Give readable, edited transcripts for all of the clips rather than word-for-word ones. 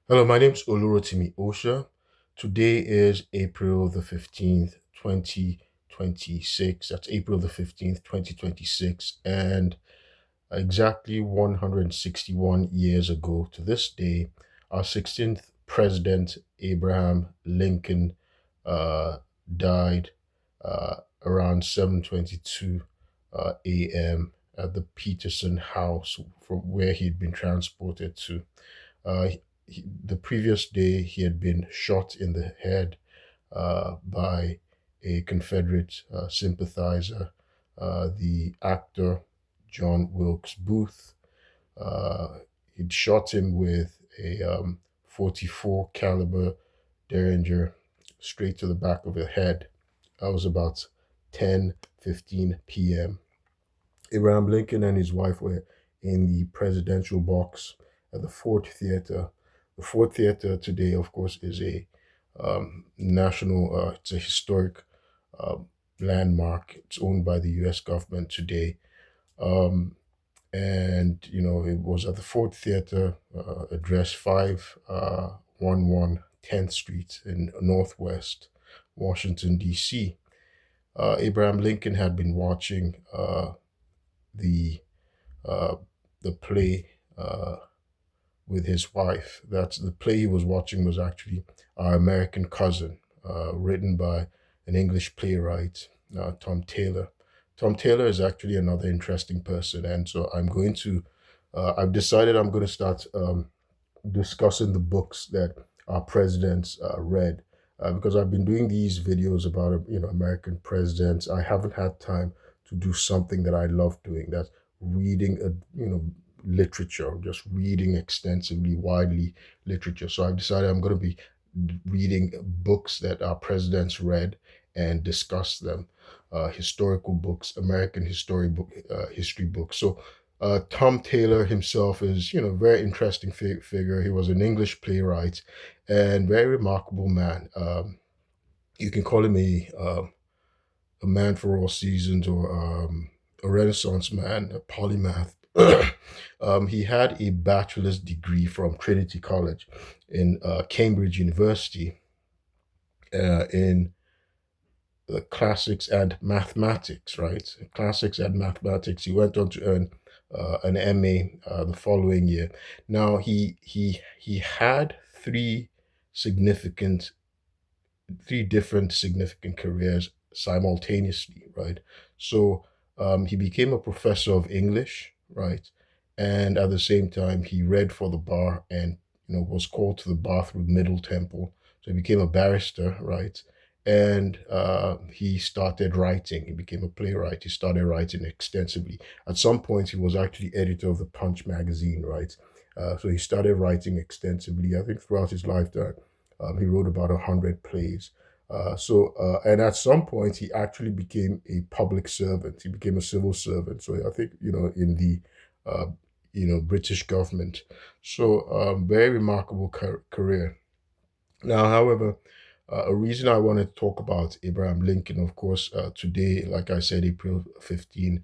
Hello, my name is Olurotimi Osha. Today is April the 15th, 2026. That's April the 15th, 2026. And exactly 161 years ago to this day, our 16th president, Abraham Lincoln, uh, died around 7:22 a.m. at the Peterson House from where he'd been transported to. Uh, the previous day, he had been shot in the head by a Confederate sympathizer, the actor John Wilkes Booth. Uh, he'd shot him with a 44 caliber Derringer straight to the back of the head. That was about 10:15 p.m. Abraham Lincoln and his wife were in the presidential box at the Ford Theater. The Ford Theater today, of course, is a national, it's a historic uh, landmark. It's owned by the US government today. Um, it was at the Ford Theater, address 511 10th Street in Northwest Washington, D.C. Abraham Lincoln had been watching the uh, the play with his wife. That's the play he was watching was actually Our American Cousin, written by an English playwright, Tom Taylor. Tom Taylor is actually another interesting person, and so I've decided I'm going to start discussing the books that our presidents read. Because I've been doing these videos about American presidents. I haven't had time to do something that I love doing. That's reading literature, just reading extensively, widely literature. So I've decided I'm going to be reading books that our presidents read and discuss them, historical books, American history books. So Tom Taylor himself is, a very interesting figure. He was an English playwright and very remarkable man. You can call him a man for all seasons or a Renaissance man, a polymath. He had a bachelor's degree from Trinity College in Cambridge University in the classics and mathematics, right? Classics and mathematics. He went on to earn an MA the following year. Now he had significant, three different significant careers simultaneously, right? So he became a professor of English, right? And at the same time, he read for the bar and was called to the bar through Middle Temple. So he became a barrister, right? And he started writing. He became a playwright. He started writing extensively. At some point, he was actually editor of the Punch magazine, right? So he started writing extensively. I think throughout his lifetime, he wrote about 100 plays. And at some point, he actually became a public servant. He became a civil servant. So I think, in the, uh, British government. So very remarkable career. Now, however, a reason I wanted to talk about Abraham Lincoln, of course, today, like I said, April 15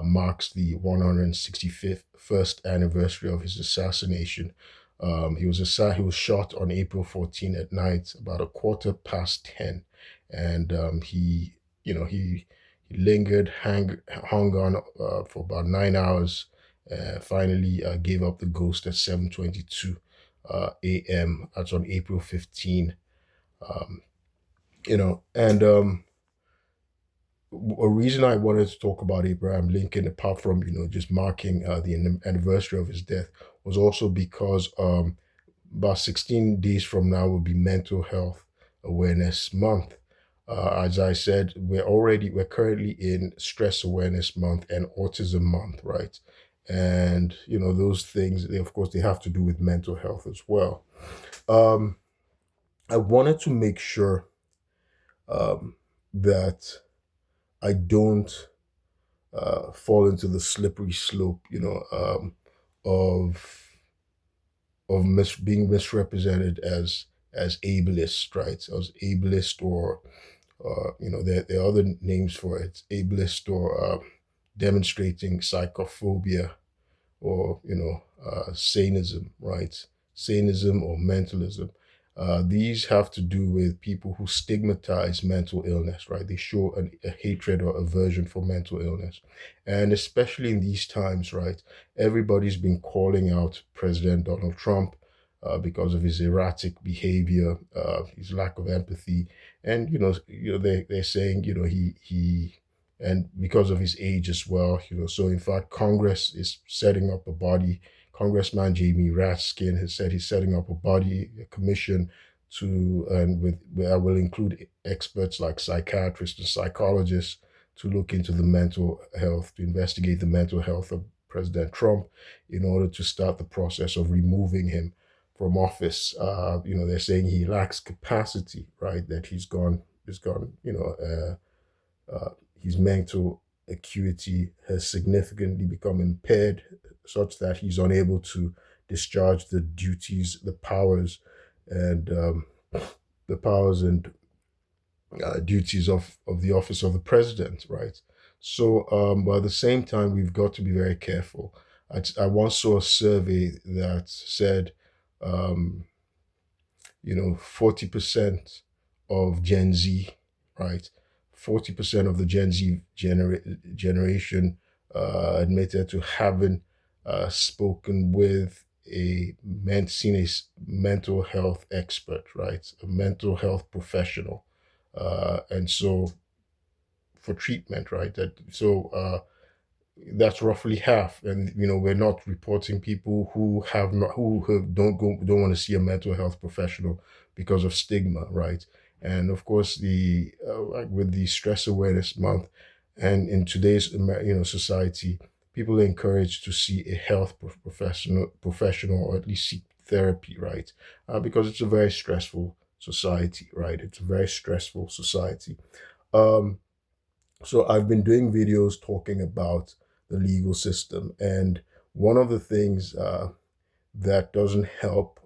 marks the 165th first anniversary of his assassination. He was shot on April 14 at night, about a quarter past 10, and he lingered, hung on for about 9 hours. Finally, gave up the ghost at 7:22 a.m. That's on April 15. Um, and a reason I wanted to talk about Abraham Lincoln, apart from just marking the anniversary of his death, was also because about 16 days from now will be Mental Health Awareness Month. As I said, we're currently in Stress Awareness Month and Autism Month, right? And those things, of course, they have to do with mental health as well. Um, I wanted to make sure that I don't fall into the slippery slope, of being misrepresented as ableist, right? As ableist, or there are other names for it, ableist, or demonstrating psychophobia, or Sanism, right? sanism, or mentalism. These have to do with people who stigmatize mental illness, right? They show a hatred or aversion for mental illness. And especially in these times, right, everybody's been calling out President Donald Trump because of his erratic behavior, his lack of empathy. And, they're saying, and because of his age as well, so in fact, Congress is setting up a body. Congressman Jamie Raskin has said he's setting up a commission that will include experts like psychiatrists and psychologists to look into the mental health, to investigate the mental health of President Trump in order to start the process of removing him from office. They're saying he lacks capacity, right? That his mental acuity has significantly become impaired, such that he's unable to discharge the duties, the powers and duties of the office of the president, right? So, but at the same time, we've got to be very careful. I once saw a survey that said, 40% of Gen Z, right? 40% of the Gen Z generation admitted to having spoken with seen a mental health expert, right? A mental health professional. And so for treatment, right? That's roughly half. And we're not reporting people who don't want to see a mental health professional because of stigma, right? And of course, like with the Stress Awareness Month, and in today's society, people are encouraged to see a health professional, or at least seek therapy, right? Because it's a very stressful society, right? It's a very stressful society. Um, so I've been doing videos talking about the legal system, and one of the things that doesn't help,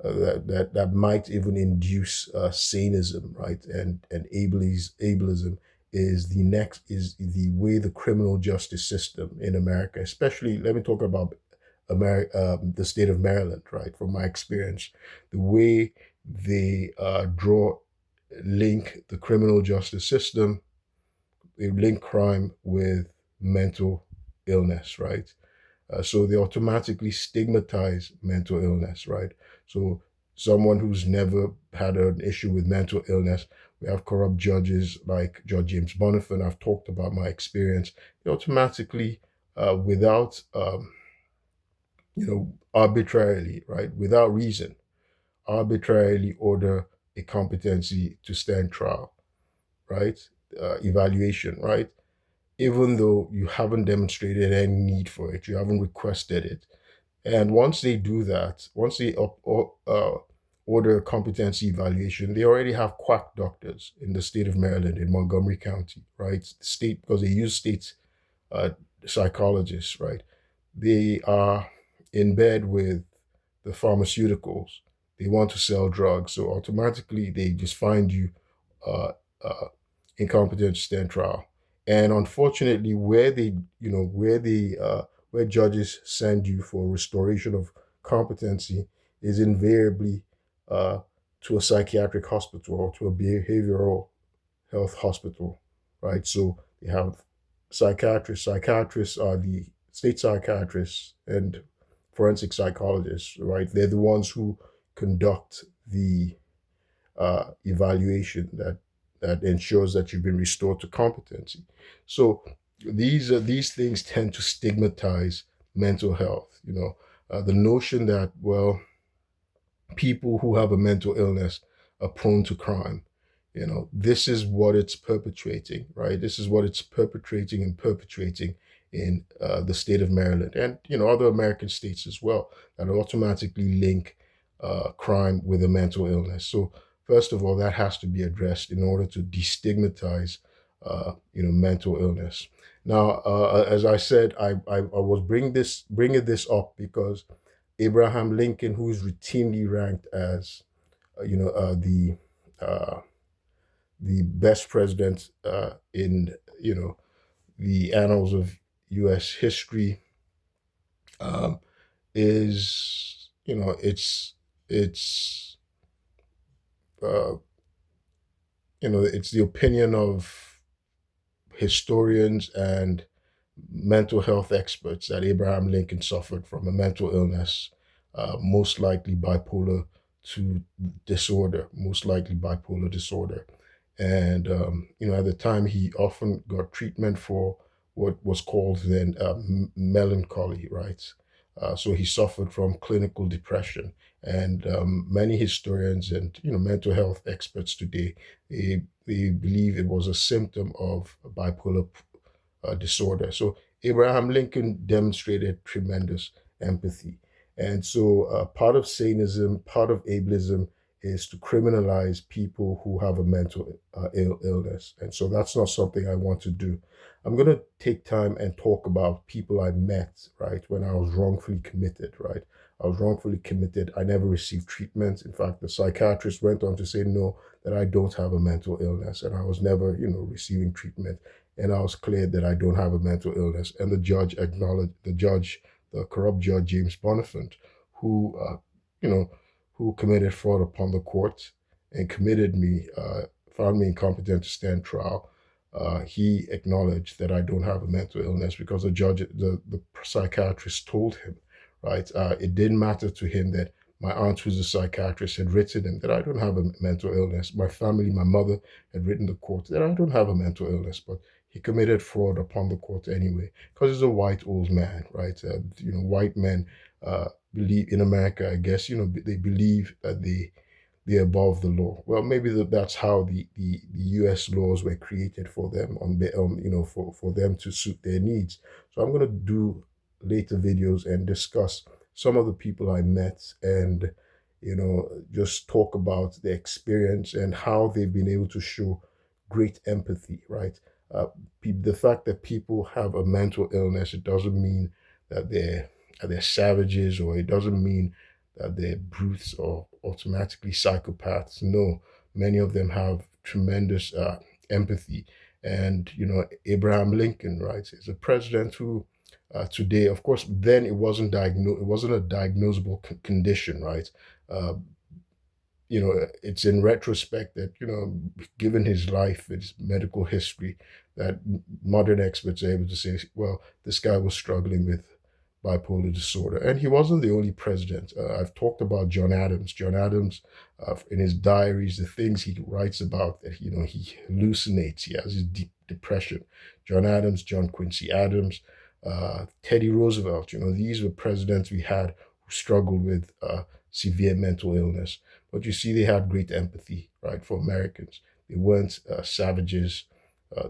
that might even induce sanism, right, and ableism, is the way the criminal justice system in America, especially, let me talk about the state of Maryland, right? From my experience, the way they link the criminal justice system, they link crime with mental illness, right? So they automatically stigmatize mental illness, right? So someone who's never had an issue with mental illness, we have corrupt judges like Judge James Bonifant. I've talked about my experience. They automatically, without, arbitrarily, right, without reason, arbitrarily order a competency to stand trial, right? Evaluation, right? Even though you haven't demonstrated any need for it, you haven't requested it. And once they do that, once they order a competency evaluation, they already have quack doctors in the state of Maryland, in Montgomery County, right? State, because they use state uh, psychologists, right? They are in bed with the pharmaceuticals. They want to sell drugs, so automatically they just find you uh, uh, incompetent to stand trial. And unfortunately, where judges send you for restoration of competency is invariably uh, to a psychiatric hospital or to a behavioral health hospital, right? So they have psychiatrists. Psychiatrists are the state psychiatrists and forensic psychologists, right? They're the ones who conduct the evaluation that ensures that you've been restored to competency. So these things tend to stigmatize mental health. The notion that, well, people who have a mental illness are prone to crime. This is what it's perpetuating, right? This is what it's perpetrating and perpetuating in the state of Maryland, and other American states as well, that automatically link crime with a mental illness. So first of all, that has to be addressed in order to destigmatize mental illness. Now, as I said, I was bringing this up because Abraham Lincoln, who is routinely ranked as uh, the best president in the annals of U.S. history, um, is it's uh, it's the opinion of historians and mental health experts that Abraham Lincoln suffered from a mental illness, most likely bipolar to disorder, most likely bipolar disorder. And, at the time, he often got treatment for what was called then melancholy, right? So he suffered from clinical depression. And many historians and, mental health experts today, they believe it was a symptom of bipolar disorder. So Abraham Lincoln demonstrated tremendous empathy. And so part of Sanism, part of ableism is to criminalize people who have a mental illness. And so that's not something I want to do. I'm going to take time and talk about people I met, right, when I was wrongfully committed, right? I was wrongfully committed. I never received treatment. In fact, the psychiatrist went on to say, no, that I don't have a mental illness. And I was never, receiving treatment, and I was cleared that I don't have a mental illness. And the judge acknowledged, the corrupt judge James Bonifant, who who committed fraud upon the court and found me incompetent to stand trial. He acknowledged that I don't have a mental illness because the psychiatrist told him, right? It didn't matter to him that my aunt, who's a psychiatrist, had written him that I don't have a mental illness. My family, my mother, had written the court that I don't have a mental illness, but he committed fraud upon the court anyway because he's a white old man, right? White men believe in America. I guess they believe that they're above the law. Well, maybe that's how the U.S. laws were created for them for them to suit their needs. So I'm gonna do later videos and discuss some of the people I met and just talk about their experience and how they've been able to show great empathy, right? Uh, the fact that people have a mental illness, it doesn't mean that they're savages, or it doesn't mean that they're brutes or automatically psychopaths. No, many of them have tremendous empathy. And Abraham Lincoln, right, is a president who today, of course, then it wasn't a diagnosable condition, right? Uh, it's in retrospect that, given his life, his medical history, that modern experts are able to say, well, this guy was struggling with bipolar disorder. And he wasn't the only president. I've talked about John Adams. John Adams, in his diaries, the things he writes about, that, he hallucinates, he has his deep depression. John Adams, John Quincy Adams, Teddy Roosevelt, these were presidents we had who struggled with severe mental illness. But you see, they had great empathy, right, for Americans. They weren't savages.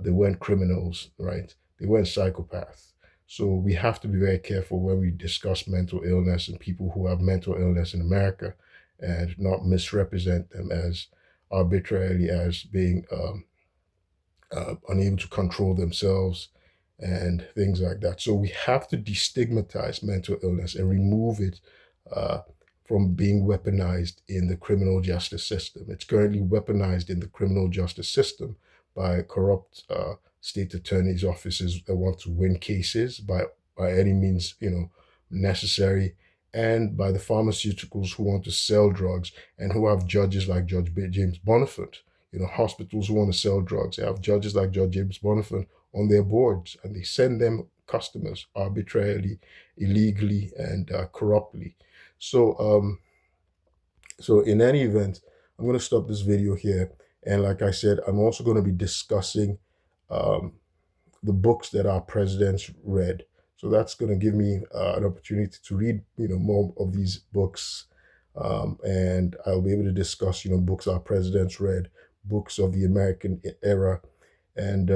They weren't criminals, right? They weren't psychopaths. So we have to be very careful when we discuss mental illness and people who have mental illness in America, and not misrepresent them as arbitrarily as being unable to control themselves and things like that. So we have to destigmatize mental illness and remove it uh, from being weaponized in the criminal justice system. It's currently weaponized in the criminal justice system by corrupt state attorneys' offices that want to win cases by any means necessary, and by the pharmaceuticals who want to sell drugs and who have judges like Judge James Bonifant. Hospitals who want to sell drugs, they have judges like Judge James Bonifant on their boards, and they send them customers arbitrarily, illegally, and corruptly. So, so in any event, I'm going to stop this video here. And like I said, I'm also going to be discussing um, the books that our presidents read. So that's going to give me an opportunity to read, more of these books, and I'll be able to discuss, books our presidents read, books of the American era, and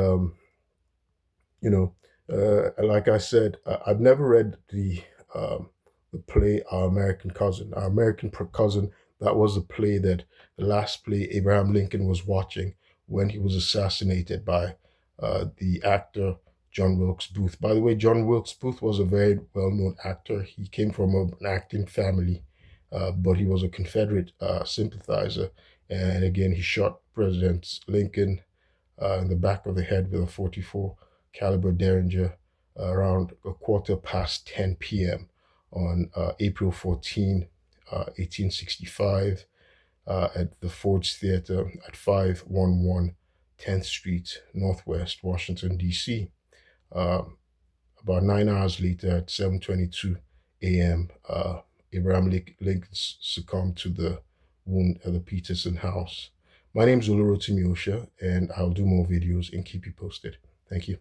like I said, I've never read the play Our American Cousin. Our American Cousin, that was the last play Abraham Lincoln was watching when he was assassinated by the actor John Wilkes Booth. By the way, John Wilkes Booth was a very well-known actor. He came from an acting family, but he was a Confederate sympathizer. And again, he shot President Lincoln in the back of the head with a 44 caliber Derringer around 10:15 p.m. on April 14, 1865, at the Ford's Theater at 511 10th Street, Northwest, Washington, D.C. About 9 hours later, at 7:22 a.m., Abraham Lincoln succumbed to the wound at the Peterson house. My name is Olurotimi Osha, and I'll do more videos and keep you posted. Thank you.